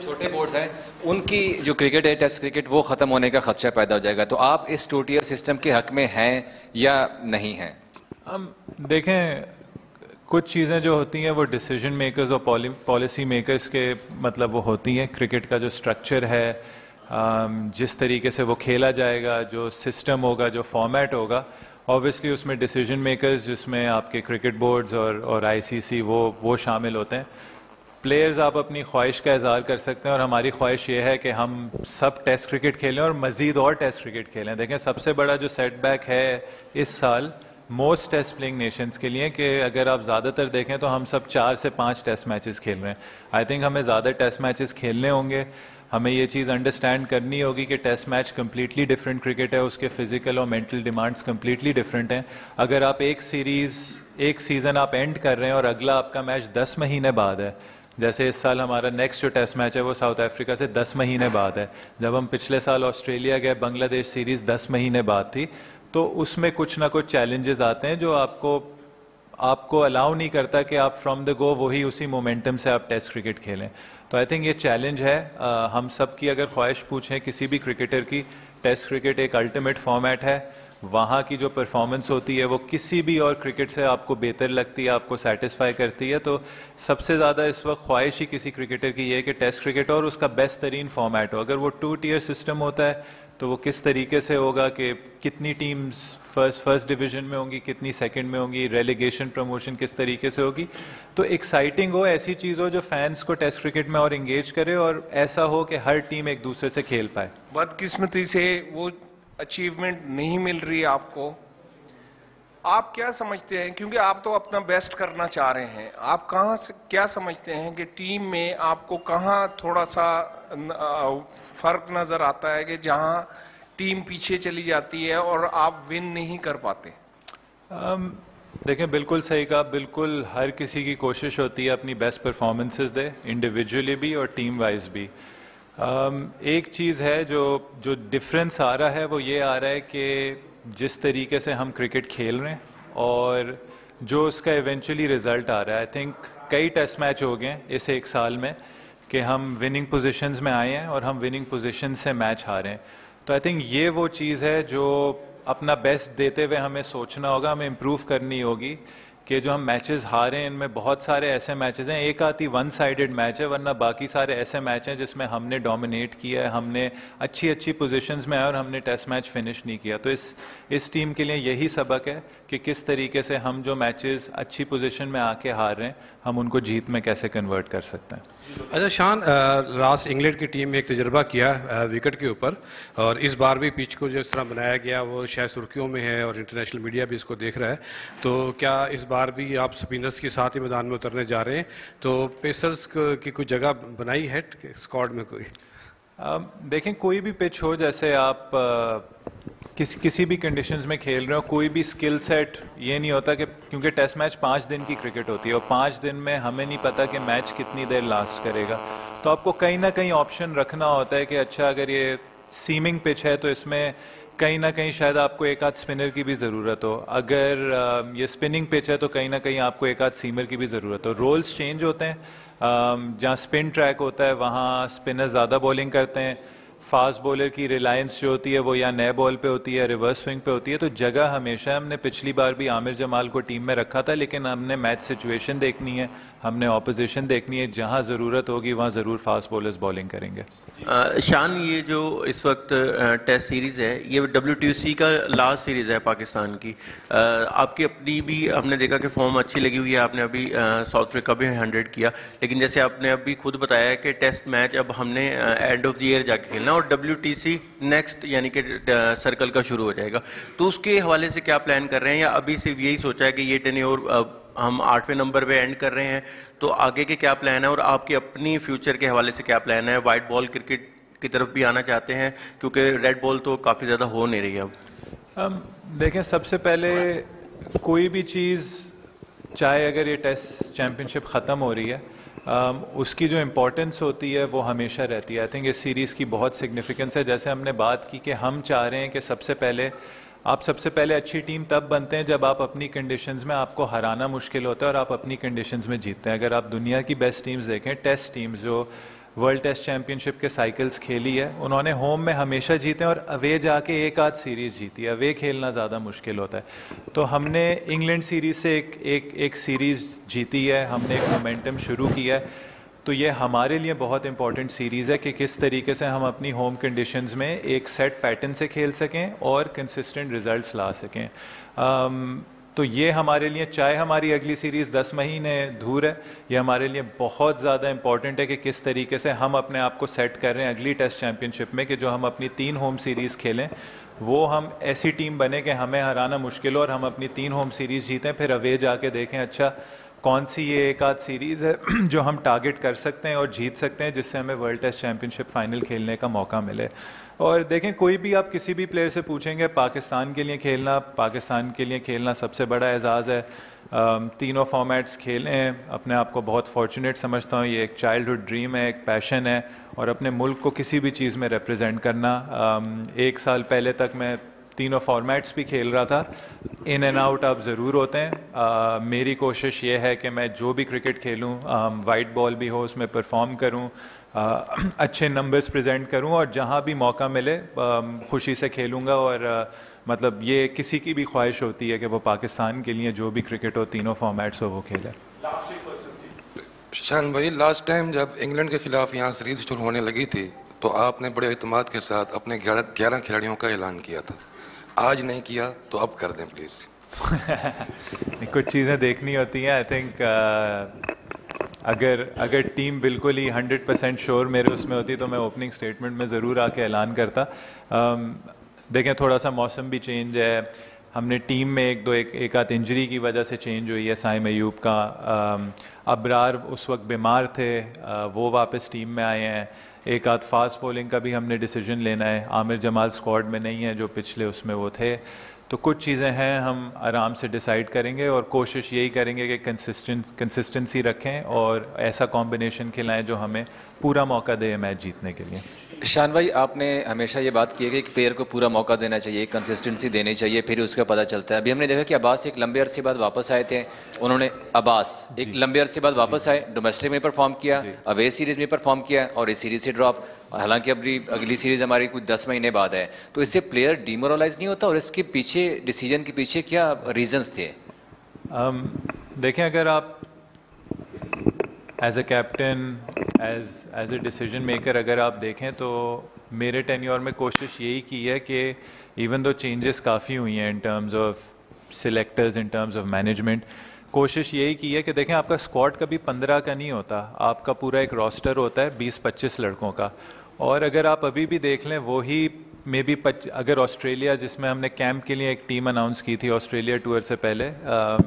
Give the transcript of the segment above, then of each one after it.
छोटे बोर्ड्स हैं उनकी जो क्रिकेट है टेस्ट क्रिकेट वो ख़त्म होने का खदशा पैदा हो जाएगा। तो आप इस टू टियर सिस्टम के हक में हैं या नहीं हैं? हम देखें, कुछ चीज़ें जो होती हैं वो डिसीजन मेकर्स और पॉलिसी मेकर्स के मतलब वो होती हैं। क्रिकेट का जो स्ट्रक्चर है, जिस तरीके से वो खेला जाएगा, जो सिस्टम होगा, जो फॉर्मेट होगा, ऑब्वियसली उसमें डिसीजन मेकर्स जिसमें आपके क्रिकेट बोर्ड्स और आईसीसी वो शामिल होते हैं। प्लेयर्स आप अपनी ख्वाहिश का इजहार कर सकते हैं और हमारी ख्वाहिश ये है कि हम सब टेस्ट क्रिकेट खेलें और मज़ीद और टेस्ट क्रिकेट खेलें। देखें, सबसे बड़ा जो सेटबैक है इस साल मोस्ट टेस्ट प्लेइंग नेशंस के लिए कि अगर आप ज़्यादातर देखें तो हम सब 4 से 5 टेस्ट मैचेस खेल रहे हैं। आई थिंक हमें ज़्यादा टेस्ट मैचेस खेलने होंगे। हमें ये चीज़ अंडरस्टैंड करनी होगी कि test match completely different cricket है, उसके फिजिकल और मेंटल डिमांड्स कम्प्लीटली डिफरेंट हैं। अगर आप एक सीज़न आप एंड कर रहे हैं और अगला आपका मैच 10 महीने बाद है, जैसे इस साल हमारा नेक्स्ट जो टेस्ट मैच है वो साउथ अफ्रीका से 10 महीने बाद है। जब हम पिछले साल ऑस्ट्रेलिया गए, बांग्लादेश सीरीज़ 10 महीने बाद थी। तो उसमें कुछ ना कुछ चैलेंजेस आते हैं जो आपको अलाउ नहीं करता कि आप फ्रॉम द गो वही उसी मोमेंटम से आप टेस्ट क्रिकेट खेलें। तो आई थिंक ये चैलेंज है। हम सब की अगर ख्वाहिश पूछें किसी भी क्रिकेटर की, टेस्ट क्रिकेट एक अल्टीमेट फॉर्मेट है। वहाँ की जो परफॉर्मेंस होती है वो किसी भी और क्रिकेट से आपको बेहतर लगती है, आपको सेटिस्फाई करती है। तो सबसे ज़्यादा इस वक्त ख्वाहिश ही किसी क्रिकेटर की ये है कि टेस्ट क्रिकेट और उसका बेस्ट तरीन फॉर्मेट हो। अगर वो 2 टियर सिस्टम होता है तो वो किस तरीके से होगा कि कितनी टीम्स फर्स्ट डिवीजन में होंगी, कितनी सेकंड में होंगी, रेलीगेशन प्रमोशन किस तरीके से होगी। तो एक्साइटिंग हो, ऐसी चीज़ हो जो फैंस को टेस्ट क्रिकेट में और इंगेज करे और ऐसा हो कि हर टीम एक दूसरे से खेल पाए। बदकिस्मती से वो अचीवमेंट नहीं मिल रही है आपको। आप क्या समझते हैं, क्योंकि आप तो अपना बेस्ट करना चाह रहे हैं, आप कहाँ से क्या समझते हैं कि टीम में आपको कहाँ थोड़ा सा फर्क नजर आता है कि जहां टीम पीछे चली जाती है और आप विन नहीं कर पाते? देखें, बिल्कुल सही कहा। बिल्कुल हर किसी की कोशिश होती है अपनी बेस्ट परफॉर्मेंसेस दे, इंडिविजुअली भी और टीम वाइज भी। एक चीज़ है जो डिफरेंस आ रहा है वो ये आ रहा है कि जिस तरीके से हम क्रिकेट खेल रहे हैं और जो उसका इवेंचुअली रिजल्ट आ रहा है। आई थिंक कई टेस्ट मैच हो गए इस एक साल में कि हम विनिंग पोजीशंस में आए हैं और हम विनिंग पोजीशन से मैच हारे हैं। तो आई थिंक ये वो चीज़ है जो अपना बेस्ट देते हुए हमें सोचना होगा, हमें इम्प्रूव करनी होगी कि जो हम मैचेस हारे हैं इनमें बहुत सारे ऐसे मैचेस हैं, एक आती वन साइडेड मैच है, वरना बाकी सारे ऐसे मैच हैं जिसमें हमने डोमिनेट किया है, हमने अच्छी पोजीशंस में आए और हमने टेस्ट मैच फिनिश नहीं किया। तो इस टीम के लिए यही सबक है कि किस तरीके से हम जो मैचेस अच्छी पोजीशन में आके हार रहे हैं हम उनको जीत में कैसे कन्वर्ट कर सकते हैं। अच्छा शान, लास्ट इंग्लैंड की टीम में एक तजुर्बा किया विकेट के ऊपर, और इस बार भी पिच को जिस तरह बनाया गया वो शायद सुर्खियों में है और इंटरनेशनल मीडिया भी इसको देख रहा है। तो क्या इस बार भी आप स्पिनर्स के साथ ही मैदान में उतरने जा रहे हैं? तो पेसर्स की कोई जगह बनाई है स्क्वाड में कोई? देखें, कोई भी पिच हो, जैसे आप किसी भी कंडीशंस में खेल रहे हो, कोई भी स्किल सेट ये नहीं होता कि क्योंकि टेस्ट मैच 5 दिन की क्रिकेट होती है और 5 दिन में हमें नहीं पता कि मैच कितनी देर लास्ट करेगा। तो आपको कहीं ना कहीं ऑप्शन रखना होता है कि अच्छा अगर ये सीमिंग पिच है तो इसमें कहीं ना कहीं शायद आपको एक आध स्पिनर की भी ज़रूरत हो। अगर ये स्पिनिंग पिच है तो कहीं ना कहीं आपको एक आध सीमर की भी ज़रूरत हो। रोल्स चेंज होते हैं। जहाँ स्पिन ट्रैक होता है वहाँ स्पिनर ज़्यादा बॉलिंग करते हैं। फास्ट बॉलर की रिलायंस जो होती है वो या नए बॉल पे होती है, रिवर्स स्विंग पे होती है। तो जगह हमेशा, हमने पिछली बार भी आमिर जमाल को टीम में रखा था, लेकिन हमने मैच सिचुएशन देखनी है, हमने ऑपोजिशन देखनी है, जहां ज़रूरत होगी वहां ज़रूर फास्ट बॉलर्स बॉलिंग करेंगे। शान, ये जो इस वक्त टेस्ट सीरीज़ है ये WTC का लास्ट सीरीज़ है पाकिस्तान की। आपकी अपनी भी हमने देखा कि फॉर्म अच्छी लगी हुई है, आपने अभी साउथ अफ्रीका भी 100 किया, लेकिन जैसे आपने अभी खुद बताया कि टेस्ट मैच अब हमने एंड ऑफ द ईयर जाके खेलना और WTC नेक्स्ट यानी कि सर्कल का शुरू हो जाएगा। तो उसके हवाले से क्या प्लान कर रहे हैं, या अभी सिर्फ यही सोचा है कि ये टेन्योर हम 8वें नंबर पे एंड कर रहे हैं? तो आगे के क्या प्लान है और आपकी अपनी फ्यूचर के हवाले से क्या प्लान है? वाइट बॉल क्रिकेट की तरफ भी आना चाहते हैं क्योंकि रेड बॉल तो काफ़ी ज़्यादा हो नहीं रही है अब। देखें, सबसे पहले कोई भी चीज़, चाहे अगर ये टेस्ट चैम्पियनशिप ख़त्म हो रही है, उसकी जो इम्पोर्टेंस होती है वो हमेशा रहती है। आई थिंक इस सीरीज़ की बहुत सिग्निफिकेंस है। जैसे हमने बात की कि हम चाह रहे हैं कि सबसे पहले अच्छी टीम तब बनते हैं जब आप अपनी कंडीशंस में, आपको हराना मुश्किल होता है और आप अपनी कंडीशंस में जीतते हैं। अगर आप दुनिया की बेस्ट टीम्स देखें, टेस्ट टीम्स जो वर्ल्ड टेस्ट चैम्पियनशिप के साइकिल्स खेली है, उन्होंने होम में हमेशा जीते और अवे जाके एक आध सीरीज़ जीती है। अवे खेलना ज़्यादा मुश्किल होता है। तो हमने इंग्लैंड सीरीज़ से एक सीरीज़ जीती है, हमने एक मोमेंटम शुरू किया है। तो ये हमारे लिए बहुत इंपॉर्टेंट सीरीज़ है कि किस तरीके से हम अपनी होम कंडीशंस में एक सेट पैटर्न से खेल सकें और कंसिस्टेंट रिजल्ट्स ला सकें। तो ये हमारे लिए, चाहे हमारी अगली सीरीज़ 10 महीने दूर है, ये हमारे लिए बहुत ज़्यादा इंपॉर्टेंट है कि किस तरीके से हम अपने आप को सेट कर रहे हैं अगली टेस्ट चैम्पियनशिप में, कि जो हम अपनी 3 होम सीरीज़ खेलें वो हम ऐसी टीम बने कि हमें हराना मुश्किल हो और हम अपनी 3 होम सीरीज़ जीतें, फिर अवे जाके देखें अच्छा कौन सी ये एक आध सीरीज़ है जो हम टारगेट कर सकते हैं और जीत सकते हैं, जिससे हमें वर्ल्ड टेस्ट चैम्पियनशिप फाइनल खेलने का मौका मिले। और देखें, कोई भी आप किसी भी प्लेयर से पूछेंगे, पाकिस्तान के लिए खेलना सबसे बड़ा एजाज़ है। तीनों फॉर्मेट्स खेलें, अपने आप को बहुत फॉर्चुनेट समझता हूँ। ये एक चाइल्डहुड ड्रीम है, एक पैशन है, और अपने मुल्क को किसी भी चीज़ में रिप्रेजेंट करना। 1 साल पहले तक मैं तीनों फॉर्मेट्स भी खेल रहा था। इन एंड आउट आप ज़रूर होते हैं। मेरी कोशिश ये है कि मैं जो भी क्रिकेट खेलूँ, वाइट बॉल भी हो उसमें परफॉर्म करूँ, अच्छे नंबर्स प्रेजेंट करूं, और जहां भी मौका मिले खुशी से खेलूंगा। और मतलब ये किसी की भी ख्वाहिश होती है कि वो पाकिस्तान के लिए जो भी क्रिकेट हो, तीनों फॉर्मेट्स हो, वो खेले। शान भाई, लास्ट टाइम जब इंग्लैंड के खिलाफ यहाँ सीरीज शुरू होने लगी थी तो आपने बड़े एतमाद के साथ अपने 11 खिलाड़ियों का ऐलान किया था। आज नहीं किया तो अब कर दें प्लीज़। कुछ चीज़ें देखनी होती हैं। आई थिंक अगर टीम बिल्कुल ही 100% श्योर मेरे उसमें होती तो मैं ओपनिंग स्टेटमेंट में ज़रूर आके ऐलान करता। देखें, थोड़ा सा मौसम भी चेंज है, हमने टीम में एक आध इंजरी की वजह से चेंज हुई है। साइम अयूब का, अबरार उस वक्त बीमार थे, वो वापस टीम में आए हैं। एक आध फास्ट बॉलिंग का भी हमने डिसीजन लेना है। आमिर जमाल स्क्वाड में नहीं है जो पिछले उसमें वो थे। तो कुछ चीज़ें हैं, हम आराम से डिसाइड करेंगे और कोशिश यही करेंगे कि कंसिस्टेंसी रखें और ऐसा कॉम्बिनेशन खिलाएं जो हमें पूरा मौका दे मैच जीतने के लिए। शान भाई, आपने हमेशा ये बात की है कि एक प्लेयर को पूरा मौका देना चाहिए, कंसिस्टेंसी देनी चाहिए, फिर उसका पता चलता है। अभी हमने देखा कि अब्बास एक लंबे अरसे बाद वापस आए थे। उन्होंने एक लंबे अरसे बाद वापस आए, डोमेस्टिक में परफॉर्म किया, अवे सीरीज में परफॉर्म किया और इस सीरीज से ड्रॉप। हालांकि अगली सीरीज हमारी कुछ 10 महीने बाद है। तो इससे प्लेयर डिमोरलाइज नहीं होता? और इसके पीछे, डिसीजन के पीछे क्या रीजंस थे? देखें, अगर आप as a captain, as a decision maker अगर आप देखें तो मेरे टेन्योर में कोशिश यही की है कि इवन दो चेंजेस काफ़ी हुई हैं in terms of selectors, in terms of management, कोशिश यही की है कि देखें, आपका स्क्वाड कभी 15 का नहीं होता, आपका पूरा एक रोस्टर होता है 20-25 लड़कों का। और अगर आप अभी भी देख लें, वही मे बी अगर ऑस्ट्रेलिया, जिसमें हमने कैंप के लिए एक टीम अनाउंस की थी ऑस्ट्रेलिया टूर से पहले,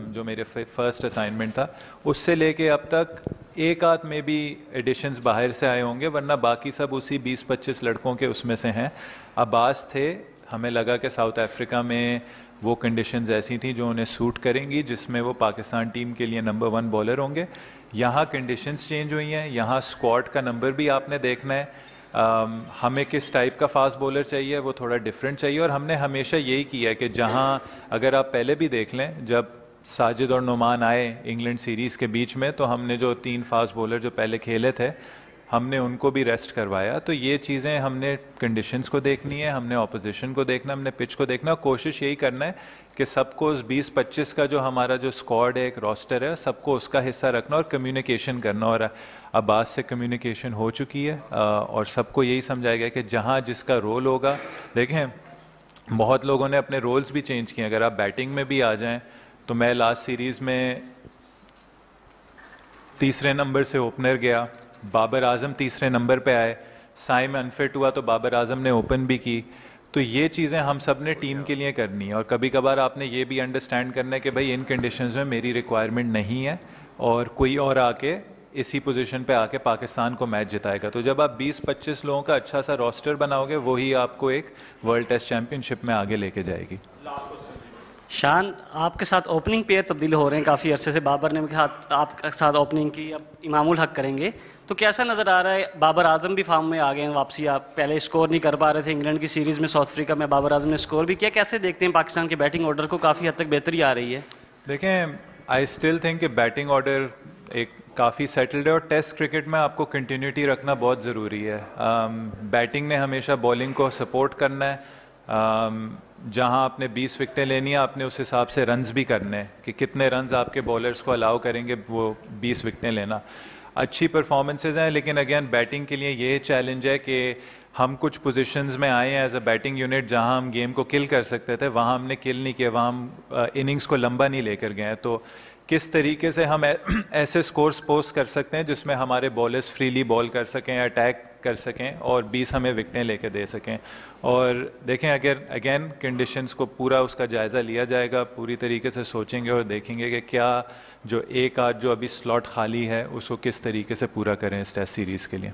जो मेरे फर्स्ट असाइनमेंट था, उससे लेके अब तक एक आध में भी एडिशंस बाहर से आए होंगे, वरना बाकी सब उसी 20-25 लड़कों के उसमें से हैं। अब्बास थे, हमें लगा कि साउथ अफ्रीका में वो कंडीशंस ऐसी थी जो उन्हें सूट करेंगी, जिसमें वो पाकिस्तान टीम के लिए नंबर 1 बॉलर होंगे। यहाँ कंडीशंस चेंज हुई हैं, यहाँ स्क्वाड का नंबर भी आपने देखना है। हमें किस टाइप का फास्ट बॉलर चाहिए, वो थोड़ा डिफरेंट चाहिए। और हमने हमेशा यही किया है कि जहाँ, अगर आप पहले भी देख लें, जब साजिद और नुमान आए इंग्लैंड सीरीज़ के बीच में, तो हमने जो 3 फास्ट बॉलर जो पहले खेले थे, हमने उनको भी रेस्ट करवाया। तो ये चीज़ें हमने कंडीशंस को देखनी है, हमने ऑपोजिशन को देखना, हमने पिच को देखना। कोशिश यही करना है कि सबको उस 20-25 का जो हमारा जो स्क्वाड है, एक रोस्टर है, सबको उसका हिस्सा रखना और कम्युनिकेशन करना। और अब्बास से कम्युनिकेशन हो चुकी है और सबको यही समझाया गया कि जहाँ जिसका रोल होगा। देखें, बहुत लोगों ने अपने रोल्स भी चेंज किए। अगर आप बैटिंग में भी आ जाएँ तो मैं लास्ट सीरीज़ में 3रे नंबर से ओपनर गया, बाबर आजम 3रे नंबर पे आए, साइम अनफिट हुआ तो बाबर आजम ने ओपन भी की। तो ये चीज़ें हम सब ने टीम के लिए करनी है। और कभी कभार आपने ये भी अंडरस्टैंड करना है कि भाई इन कंडीशंस में मेरी रिक्वायरमेंट नहीं है और कोई और आके इसी पोजीशन पे आके पाकिस्तान को मैच जिताएगा। तो जब आप 20-25 लोगों का अच्छा सा रोस्टर बनाओगे, वही आपको एक वर्ल्ड टेस्ट चैंपियनशिप में आगे लेके जाएगी। शान, आपके साथ ओपनिंग पेयर तब्दील हो रहे हैं काफ़ी अरसे से। बाबर ने आपके साथ ओपनिंग की, अब इमामुल हक करेंगे, तो कैसा नज़र आ रहा है? बाबर आजम भी फॉर्म में आ गए हैं वापसी। आप पहले स्कोर नहीं कर पा रहे थे इंग्लैंड की सीरीज़ में, साउथ अफ्रीका में बाबर आजम ने स्कोर भी किया। कैसे देखते हैं पाकिस्तान के बैटिंग ऑर्डर को? काफ़ी हद तक बेहतरी आ रही है। देखें, आई स्टिल थिंक कि बैटिंग ऑर्डर एक काफ़ी सेटल्ड है और टेस्ट क्रिकेट में आपको कंटिन्यूटी रखना बहुत ज़रूरी है। बैटिंग ने हमेशा बॉलिंग को सपोर्ट करना है, जहां आपने 20 विकेटें लेनी है आपने उस हिसाब से रन्स भी करने हैं कि कितने रन्स आपके बॉलर्स को अलाउ करेंगे वो 20 विकेटें लेना। अच्छी परफॉर्मेंसेज हैं, लेकिन अगेन बैटिंग के लिए ये चैलेंज है कि हम कुछ पोजीशंस में आए हैं एज अ बैटिंग यूनिट जहां हम गेम को किल कर सकते थे, वहां हमने किल नहीं किया, वहां हम इनिंग्स को लंबा नहीं लेकर गए। तो किस तरीके से हम ऐसे स्कोर्स पोस्ट कर सकते हैं जिसमें हमारे बॉलर्स फ्रीली बॉल कर सकें, अटैक कर सकें और 20 हमें विकेटें लेके दे सकें। और देखें अगर अगेन कंडीशंस को पूरा उसका जायज़ा लिया जाएगा, पूरी तरीके से सोचेंगे और देखेंगे कि क्या जो एक आध जो अभी स्लॉट खाली है उसको किस तरीके से पूरा करें इस टेस्ट सीरीज़ के लिए।